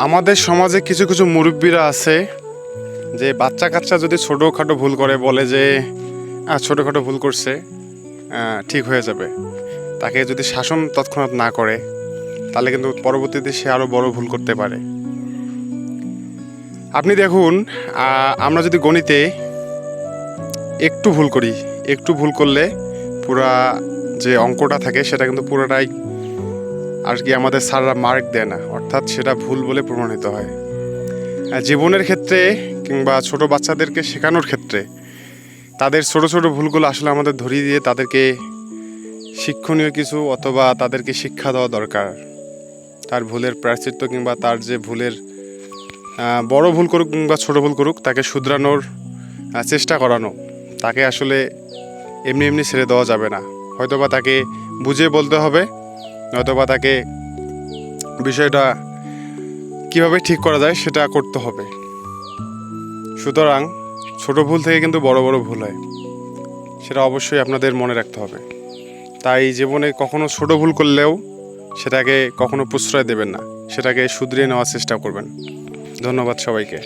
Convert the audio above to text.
আমাদের সমাজে কিছু কিছু মুরব্বীরা আছে যে বাচ্চা কাচ্চা যদি ছোটোখাটো ভুল করে বলে যে ছোটোখাটো ভুল করছে, ঠিক হয়ে যাবে। তাকে যদি শাসন তৎক্ষণাৎ না করে তাহলে কিন্তু পরবর্তীতে সে আরও বড় ভুল করতে পারে। আপনি দেখুন, আমরা যদি গণিতে একটু ভুল করি, একটু ভুল করলে পুরা যে অঙ্কটা থাকে সেটা কিন্তু পুরোটাই আর কি আমাদের স্যাররা মার্ক দেয় না, অর্থাৎ সেটা ভুল বলে প্রমাণিত হয়। জীবনের ক্ষেত্রে কিংবা ছোট বাচ্চাদেরকে শেখানোর ক্ষেত্রে তাদের ছোট ছোট ভুলগুলো আসলে আমাদের ধরিয়ে দিয়ে তাদেরকে শিক্ষণীয় কিছু অথবা তাদেরকে শিক্ষা দেওয়া দরকার। তার ভুলের প্রায়শ্চিত্ত কিংবা তার যে ভুলের বড় ভুল করুক কিংবা ছোট ভুল করুক তাকে শুধরানোর চেষ্টা করানো। তাকে আসলে এমনি এমনি ছেড়ে দেওয়া যাবে না। হয়তোবা তাকে বুঝিয়ে বলতে হবে, নয়তোবা তাকে বিষয়টা কীভাবে ঠিক করা যায় সেটা করতে হবে। সুতরাং ছোট ভুল থেকে কিন্তু বড় বড় ভুল হয়, সেটা অবশ্যই আপনাদের মনে রাখতে হবে। তাই জীবনে কখনো ছোট ভুল করলেও সেটাকে কখনো প্রশ্রয় দেবেন না, সেটাকে শুধরিয়ে নেওয়ার চেষ্টা করবেন। ধন্যবাদ সবাইকে।